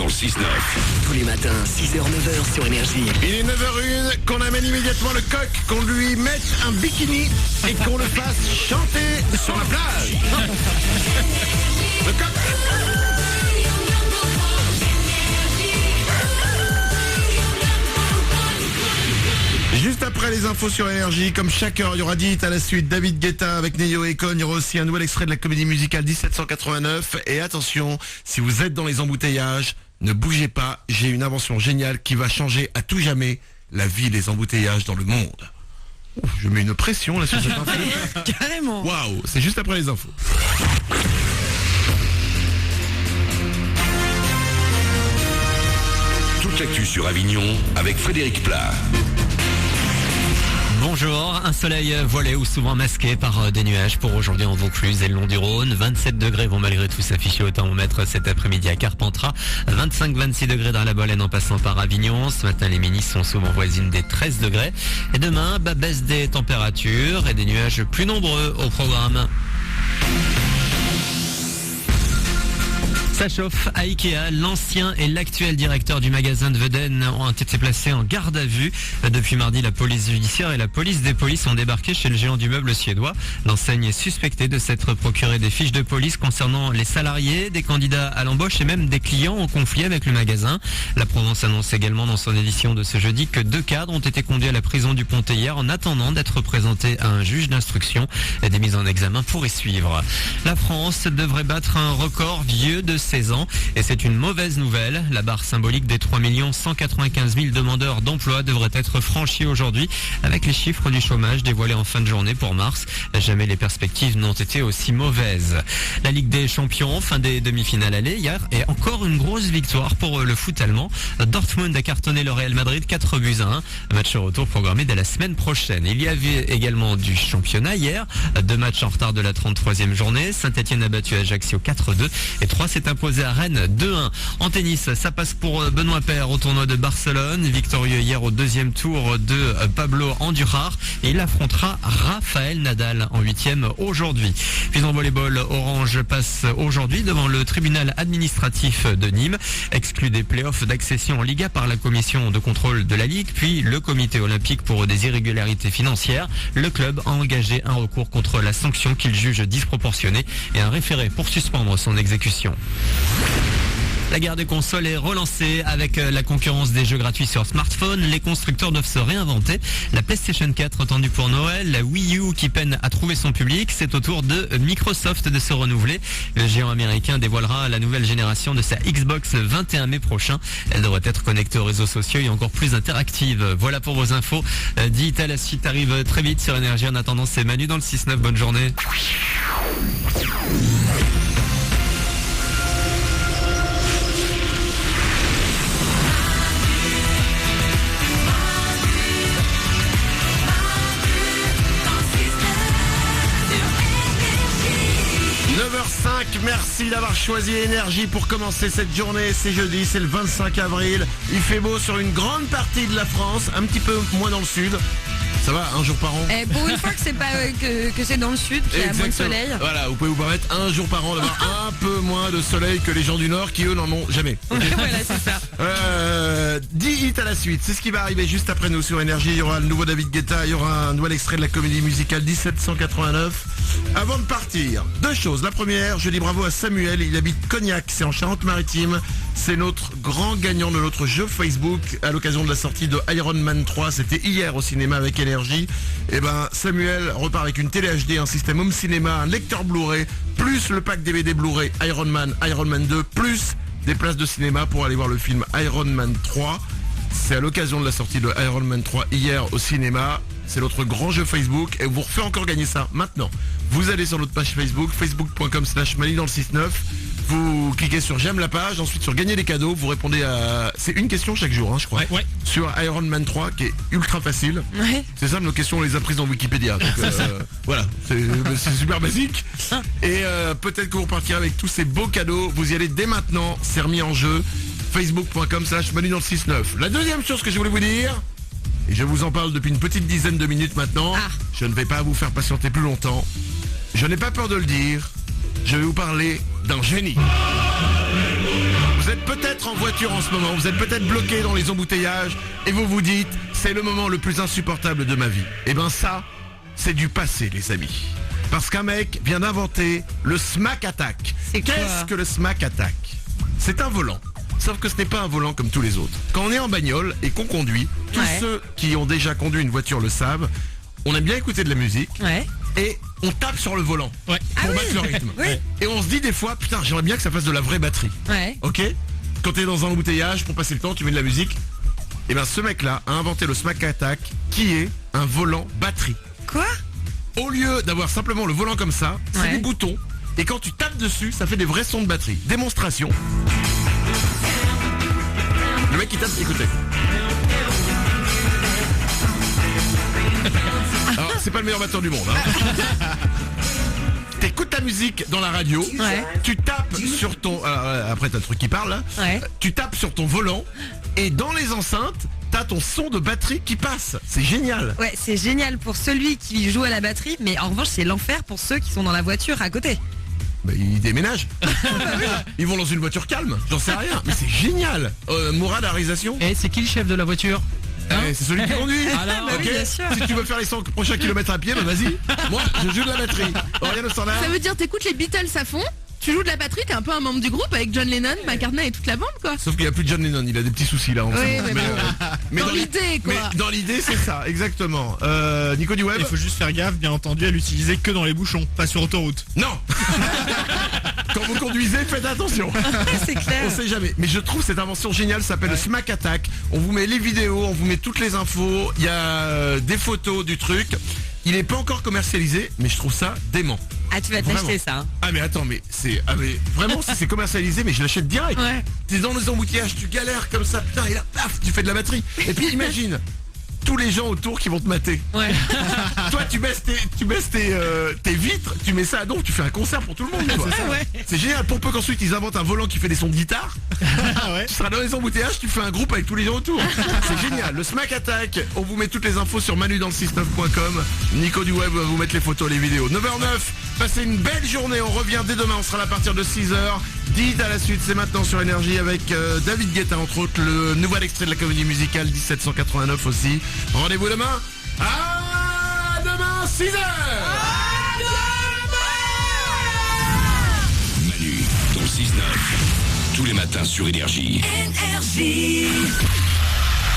dans le 6-9. Tous les matins, 6h, 9h sur Énergie. Il est 9h01, qu'on amène immédiatement le coq, qu'on lui mette un bikini et qu'on le fasse chanter sur la plage. Le coq. Juste après les infos sur Énergie, comme chaque heure, il y aura dit à la suite David Guetta avec Neo et Con. Il y aura aussi un nouvel extrait de la comédie musicale 1789. Et attention, si vous êtes dans les embouteillages, ne bougez pas. J'ai une invention géniale qui va changer à tout jamais la vie des embouteillages dans le monde. Ouf, je mets une pression là sur cette info. Carrément. Waouh, c'est juste après les infos. Toute l'actu sur Avignon avec Frédéric Plat. Bonjour, un soleil voilé ou souvent masqué par des nuages pour aujourd'hui en Vaucluse et le long du Rhône. 27 degrés vont malgré tout s'afficher au thermomètre cet après-midi à Carpentras. 25-26 degrés dans la Bolène en passant par Avignon. Ce matin, les minis sont souvent voisines des 13 degrés. Et demain, baisse des températures et des nuages plus nombreux au programme. Ça chauffe à Ikea. L'ancien et l'actuel directeur du magasin de Veden ont été placés en garde à vue. Depuis mardi, la police judiciaire et la police des polices ont débarqué chez le géant du meuble suédois. L'enseigne est suspectée de s'être procuré des fiches de police concernant les salariés, des candidats à l'embauche et même des clients en conflit avec le magasin. La Provence annonce également dans son édition de ce jeudi que 2 cadres ont été conduits à la prison du Pontet hier en attendant d'être présentés à un juge d'instruction. Des mises en examen pourraient suivre. La France devrait battre un record vieux de 16 ans et c'est une mauvaise nouvelle. La barre symbolique des 3 195 000 demandeurs d'emploi devrait être franchie aujourd'hui avec les chiffres du chômage dévoilés en fin de journée pour mars. Jamais les perspectives n'ont été aussi mauvaises. La Ligue des Champions, fin des demi-finales aller hier et encore une grosse victoire pour le foot allemand. Dortmund a cartonné le Real Madrid 4-1. Un match retour programmé dès la semaine prochaine. Il y avait également du championnat hier. 2 matchs en retard de la 33e journée. Saint-Etienne a battu Ajaccio 4-2 et 3 s'est imposé à Rennes 2-1. En tennis, ça passe pour Benoît Paire au tournoi de Barcelone. Victorieux hier au 2e tour de Pablo Andujar. Et il affrontera Rafael Nadal en 8e aujourd'hui. Puis en volleyball, Orange passe aujourd'hui devant le tribunal administratif de Nîmes. Exclu des playoffs d'accession en Liga par la commission de contrôle de la Ligue, puis le comité olympique pour des irrégularités financières. Le club a engagé un recours contre la sanction qu'il juge disproportionnée et un référé pour suspendre son exécution. La guerre des consoles est relancée avec la concurrence des jeux gratuits sur smartphone. Les constructeurs doivent se réinventer. La PlayStation 4 attendue pour Noël, la Wii U qui peine à trouver son public, c'est au tour de Microsoft de se renouveler. Le géant américain dévoilera la nouvelle génération de sa Xbox le 21 mai prochain. Elle devrait être connectée aux réseaux sociaux et encore plus interactive. Voilà pour vos infos. Dit à la suite arrive très vite sur Énergie. En attendant, c'est Manu dans le 6-9. Bonne journée. 9h05, merci d'avoir choisi Énergie pour commencer cette journée. C'est jeudi, c'est le 25 avril. Il fait beau sur une grande partie de la France, un petit peu moins dans le sud. Ça va, un jour par an. Pour une fois que c'est pas que c'est dans le sud, qu'il y a moins de soleil. Voilà, vous pouvez vous permettre un jour par an d'avoir un peu moins de soleil que les gens du Nord qui eux n'en ont jamais. Voilà, c'est ça. 10 hits à la suite, c'est ce qui va arriver juste après nous sur Énergie. Il y aura le nouveau David Guetta, il y aura un nouvel extrait de la comédie musicale 1789. Avant de partir, 2 choses. La première, je dis bravo à Samuel, il habite Cognac, c'est en Charente-Maritime. C'est notre grand gagnant de notre jeu Facebook à l'occasion de la sortie de Iron Man 3. C'était hier au cinéma avec Énergie. Et ben Samuel repart avec une télé HD, un système home cinéma, un lecteur Blu-ray, plus le pack DVD Blu-ray Iron Man 2, plus des places de cinéma pour aller voir le film Iron Man 3. C'est à l'occasion de la sortie de Iron Man 3 hier au cinéma. C'est notre grand jeu Facebook et vous refait encore gagner ça maintenant. Vous allez sur notre page Facebook, facebook.com/Mali dans le 6-9. Vous cliquez sur j'aime la page, ensuite sur gagner des cadeaux, vous répondez à... C'est une question chaque jour, hein, je crois. Ouais. Sur Iron Man 3, qui est ultra facile. Ouais. C'est ça, nos questions, on les a prises dans Wikipédia. Donc, voilà, c'est super basique. Et peut-être que vous repartirez avec tous ces beaux cadeaux. Vous y allez dès maintenant, c'est remis en jeu. Facebook.com/Mali dans le 6-9. La deuxième chose que je voulais vous dire, et je vous en parle depuis une petite dizaine de minutes maintenant, je ne vais pas vous faire patienter plus longtemps. Je n'ai pas peur de le dire, je vais vous parler d'un génie. Vous Vous êtes peut-être en voiture en ce moment, vous êtes peut-être bloqué dans les embouteillages et vous vous dites c'est le moment le plus insupportable de ma vie. Eh ben ça, c'est du passé les amis. Parce qu'un mec vient d'inventer le Smack Attack. C'est quoi ? Qu'est-ce que le Smack Attack ? C'est un volant. Sauf que ce n'est pas un volant comme tous les autres. Quand on est en bagnole et qu'on conduit, tous ceux qui ont déjà conduit une voiture le savent, on aime bien écouter de la musique Ouais. et on tape sur le volant pour battre le rythme. Oui. Et on se dit des fois, putain, j'aimerais bien que ça fasse de la vraie batterie. Ouais. Ok ? Quand t'es dans un embouteillage, pour passer le temps, tu mets de la musique. Et ben ce mec-là a inventé le Smack Attack, qui est un volant batterie. Quoi ? Au lieu d'avoir simplement le volant comme ça, c'est Ouais. des boutons. Et quand tu tapes dessus, ça fait des vrais sons de batterie. Démonstration. Le mec qui tape, écoutez. Alors, c'est pas le meilleur batteur du monde. Hein. T'écoutes ta musique dans la radio, Ouais. tu tapes sur ton... après t'as le truc qui parle là. Ouais. Tu tapes sur ton volant et dans les enceintes, t'as ton son de batterie qui passe. C'est génial. Ouais, c'est génial pour celui qui joue à la batterie, mais en revanche, c'est l'enfer pour ceux qui sont dans la voiture à côté. Bah, ils déménagent. Ils vont dans une voiture calme, j'en sais rien. Mais c'est génial. Mourad, la réalisation. Et c'est qui le chef de la voiture? C'est celui qui conduit. Alors, bah oui, Ok. bien sûr. Si tu veux faire les 100 prochains kilomètres à pied, bah vas-y. Moi, je joue de la batterie. Oriane au standard. Ça veut dire t'écoutes les Beatles à fond, tu joues de la batterie, t'es un peu un membre du groupe avec John Lennon, McCartney et toute la bande quoi. Sauf qu'il n'y a plus de John Lennon, il a des petits soucis là. En Oui, fait. mais mais dans l'idée, quoi. Mais dans l'idée, c'est ça, exactement. Nico du web. Il faut juste faire gaffe, bien entendu, à l'utiliser que dans les bouchons, pas sur autoroute. Non. Quand vous conduisez, faites attention. C'est On clair. sait jamais. Mais je trouve cette invention géniale, ça s'appelle le Smack Attack. On vous met les vidéos, on vous met toutes les infos. Il y a des photos du truc. Il n'est pas encore commercialisé, mais je trouve ça dément. Ah, tu vas Vraiment. t'acheter ça. Hein. Ah mais attends, mais c'est... Ah mais vraiment, si c'est commercialisé, mais je l'achète direct. Ouais. T'es dans les embouteillages, tu galères comme ça, putain, et là, paf, tu fais de la batterie. Et puis imagine, tous les gens autour qui vont te mater. Ouais. Toi, tu baisses tes vitres, tu mets ça à don, tu fais un concert pour tout le monde. Quoi. C'est génial, pour peu qu'ensuite ils inventent un volant qui fait des sons de guitare. Tu seras dans les embouteillages, tu fais un groupe avec tous les gens autour. C'est génial. Le Smack Attack, on vous met toutes les infos sur manudansle69.com. Nico du web va vous mettre les photos, les vidéos. 9h09, passez une belle journée, on revient dès demain, on sera là à partir de 6h. Dites à la suite, c'est maintenant sur Énergie avec David Guetta entre autres, le nouvel extrait de la comédie musicale 1789 aussi. Rendez-vous demain. À demain 6h. Manu dans le 6-9. Tous les matins sur Énergie. Énergie.